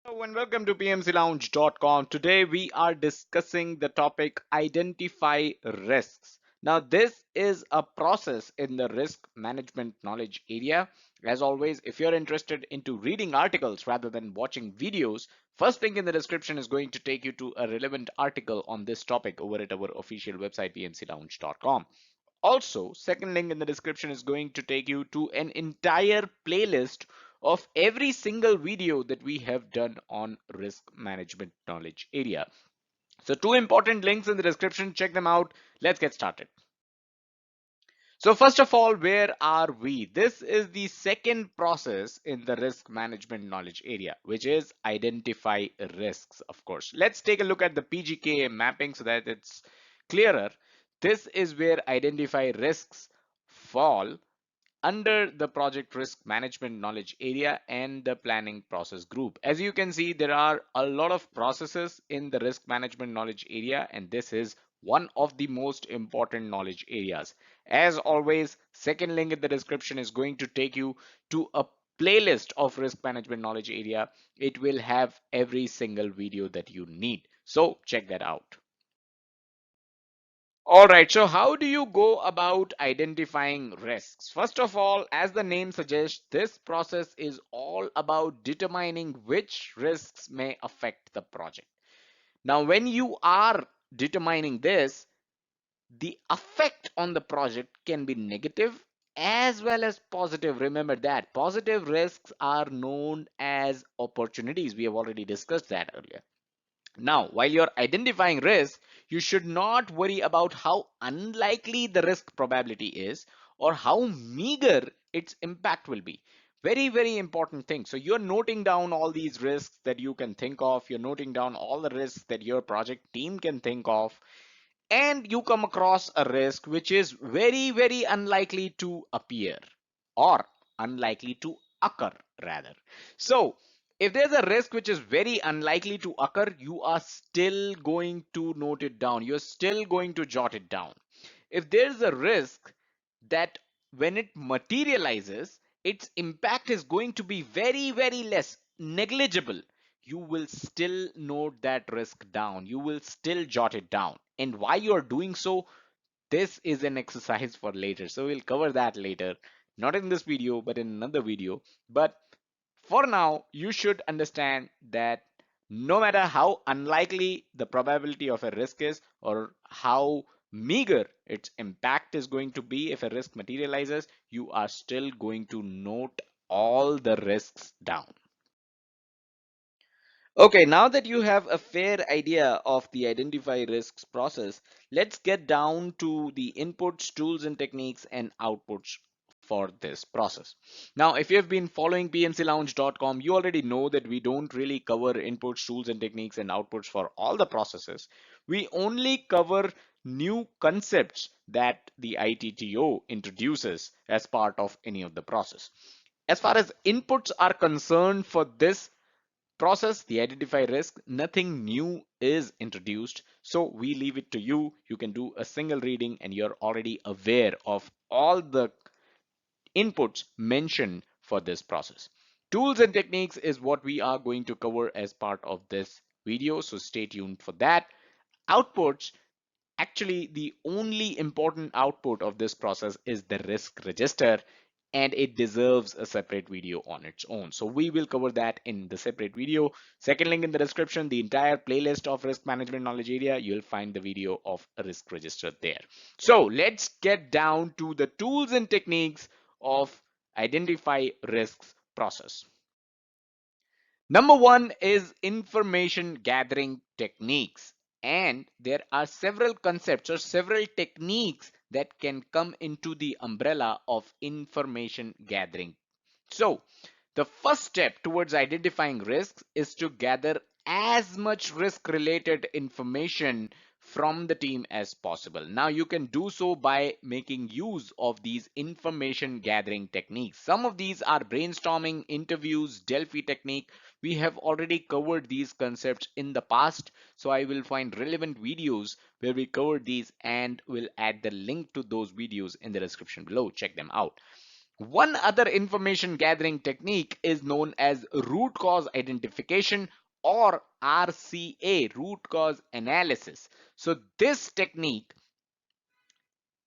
Hello and welcome to PMCLounge.com. Today we are discussing the topic identify risks. Now this is a process in the risk management knowledge area. As always, if you're interested into reading articles rather than watching videos, first link in the description is going to take you to a relevant article on this topic over at our official website PMCLounge.com. Also, second link in the description is going to take you to an entire playlist of every single video that we have done on risk management knowledge area. So two important links in the description, check them out. Let's get started. So first of all, where are we? This is the second process in the risk management knowledge area, which is identify risks, of course. Let's take a look at the PGK mapping so that it's clearer. This is where identify risks fall under the project risk management knowledge area and the planning process group. As you can see, there are a lot of processes in the risk management knowledge area, and this is one of the most important knowledge areas. As always, second link in the description is going to take you to a playlist of risk management knowledge area. It will have every single video that you need. So check that out. All right, so how do you go about identifying risks? First of all, as the name suggests, this process is all about determining which risks may affect the project. Now, when you are determining this, the effect on the project can be negative as well as positive. Remember that positive risks are known as opportunities. We have already discussed that earlier. Now, while you're identifying risk, you should not worry about how unlikely the risk probability is or how meager its impact will be. Very, very important thing. So you're noting down all these risks that you can think of. You're noting down all the risks that your project team can think of. And you come across a risk which is very, very unlikely to appear or unlikely to occur rather. So if there's a risk which is very unlikely to occur, you are still going to note it down. You're still going to jot it down. If there's a risk that when it materializes, its impact is going to be very, very less, negligible, you will still note that risk down. You will still jot it down. And why you're doing so, this is an exercise for later. So we'll cover that later. Not in this video, but in another video. But for now, you should understand that no matter how unlikely the probability of a risk is or how meager its impact is going to be if a risk materializes, you are still going to note all the risks down. Okay, now that you have a fair idea of the identify risks process, let's get down to the inputs, tools and techniques and outputs for this process. Now, if you have been following pmclounge.com, you already know that we don't really cover inputs, tools and techniques and outputs for all the processes. We only cover new concepts that the ITTO introduces as part of any of the process. As far as inputs are concerned for this process, the identify risk, nothing new is introduced. So we leave it to you. You can do a single reading and you're already aware of all the inputs mentioned for this process. Tools and techniques is what we are going to cover as part of this video. So stay tuned for that. Outputs, actually, the only important output of this process is the risk register, and it deserves a separate video on its own. So we will cover that in the separate video. Second link in the description, the entire playlist of risk management knowledge area, you'll find the video of a risk register there. So let's get down to the tools and techniques of identify risks process. Number one is information gathering techniques. And there are several concepts or several techniques that can come into the umbrella of information gathering. So the first step towards identifying risks is to gather as much risk related information from the team as possible. Now you can do so by making use of these information gathering techniques. Some of these are brainstorming, interviews, DELPHI technique. We have already covered these concepts in the past, so I will find relevant videos where we covered these and will add the link to those videos in the description below. Check them out. One other information gathering technique is known as root cause identification, or RCA, root cause analysis. So this technique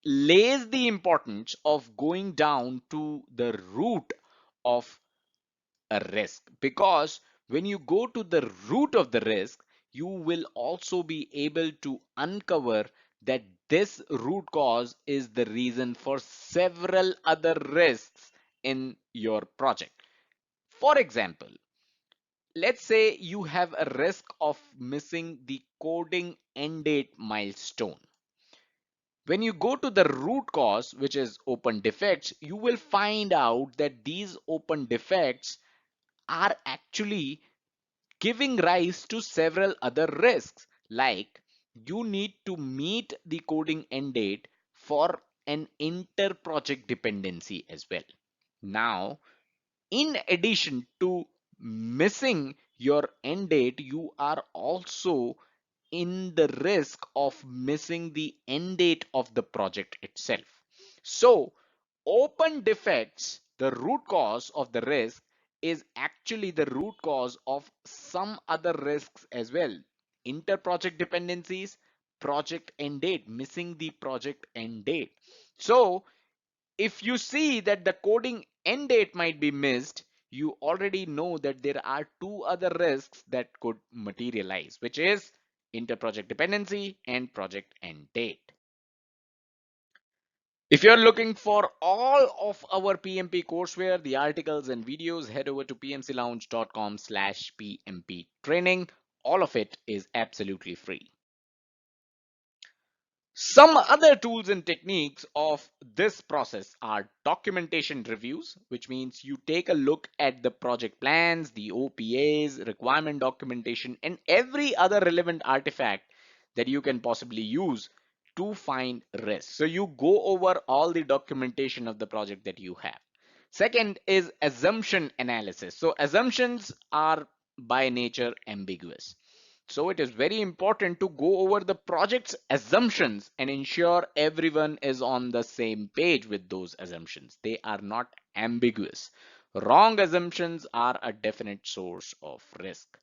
lays the importance of going down to the root of a risk, because when you go to the root of the risk, you will also be able to uncover that this root cause is the reason for several other risks in your project. For example, let's say you have a risk of missing the coding end date milestone. When you go to the root cause, which is open defects, you will find out that these open defects are actually giving rise to several other risks, like you need to meet the coding end date for an inter-project dependency as well. Now, in addition to missing your end date, you are also in the risk of missing the end date of the project itself. So, open defects, the root cause of the risk, is actually the root cause of some other risks as well. Inter-project dependencies, project end date, missing the project end date. So, if you see that the coding end date might be missed, you already know that there are two other risks that could materialize, which is inter-project dependency and project end date. If you're looking for all of our PMP courseware, the articles and videos, head over to pmclounge.com/PMP training. All of it is absolutely free. Some other tools and techniques of this process are documentation reviews, which means you take a look at the project plans, the OPAs, requirement documentation, and every other relevant artifact that you can possibly use to find risks. So you go over all the documentation of the project that you have. Second is assumption analysis. So assumptions are by nature ambiguous. So it is very important to go over the project's assumptions and ensure everyone is on the same page with those assumptions. They are not ambiguous. Wrong assumptions are a definite source of risk.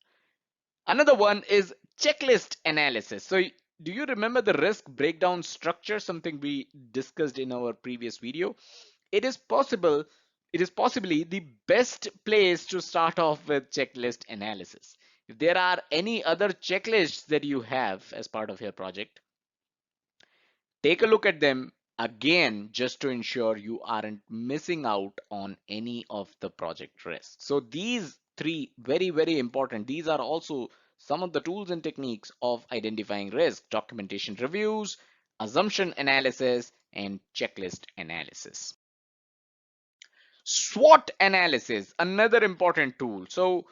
Another one is checklist analysis. So do you remember the risk breakdown structure, something we discussed in our previous video? It is possible, it is possibly the best place to start off with checklist analysis. If there are any other checklists that you have as part of your project, take a look at them again just to ensure you aren't missing out on any of the project risks. So these three very important. These are also some of the tools and techniques of identifying risk: documentation reviews, assumption analysis, and checklist analysis. SWOT analysis, another important tool. So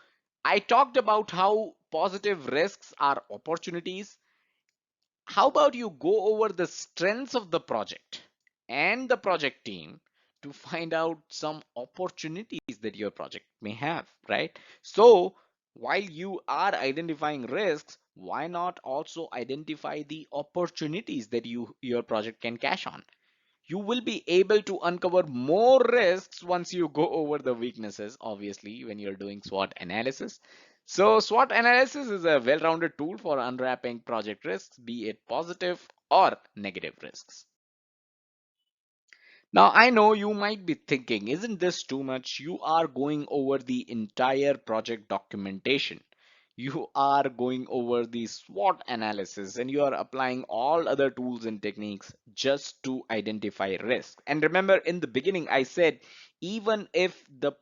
I talked about how positive risks are opportunities. How about you go over the strengths of the project and the project team to find out some opportunities that your project may have, right? So while you are identifying risks, why not also identify the opportunities that your project can cash on? You will be able to uncover more risks once you go over the weaknesses, obviously, when you're doing SWOT analysis. So SWOT analysis is a well-rounded tool for unwrapping project risks, be it positive or negative risks. Now, I know you might be thinking, isn't this too much? You are going over the entire project documentation. You are going over the SWOT analysis and you are applying all other tools and techniques just to identify risk. And remember, in the beginning, I said, even if the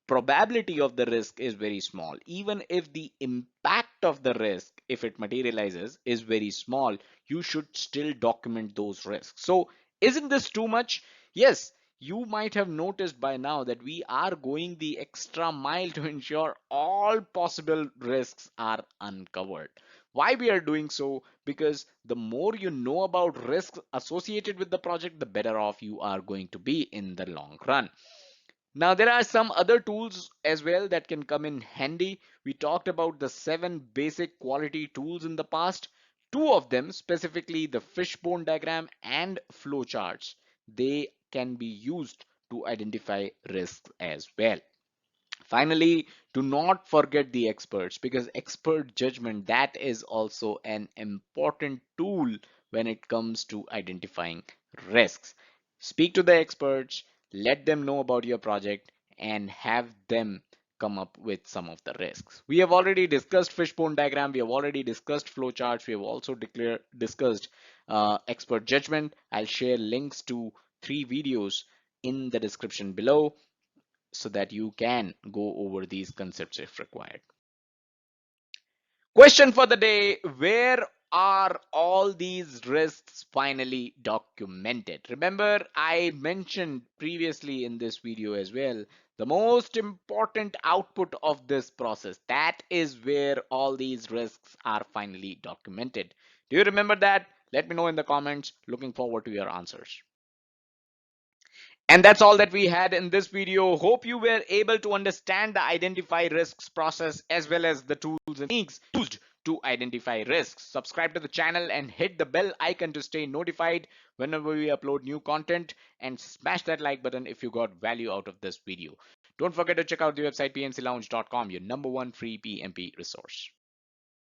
probability of the risk is very small, even if the impact of the risk, if it materializes, is very small, you should still document those risks. So isn't this too much? Yes, you might have noticed by now that we are going the extra mile to ensure all possible risks are uncovered. Why we are doing so? Because the more you know about risks associated with the project, the better off you are going to be in the long run. Now, there are some other tools as well that can come in handy. We talked about the 7 basic quality tools in the past. Two of them, specifically the fishbone diagram and flowcharts, they can be used to identify risks as well. Finally, do not forget the experts, because expert judgment, that is also an important tool when it comes to identifying risks. Speak to the experts, let them know about your project, and have them come up with some of the risks. We have already discussed fishbone diagram, we have already discussed flowcharts, we have also discussed expert judgment. I'll share links to 3 videos in the description below so that you can go over these concepts if required. Question for the day: where are all these risks finally documented? Remember, I mentioned previously in this video as well, the most important output of this process, that is where all these risks are finally documented. Do you remember that? Let me know in the comments. Looking forward to your answers. And that's all that we had in this video. Hope you were able to understand the identify risks process as well as the tools and techniques used to identify risks. Subscribe to the channel and hit the bell icon to stay notified whenever we upload new content, and smash that like button if you got value out of this video. Don't forget to check out the website pmclounge.com, your #1 free PMP resource.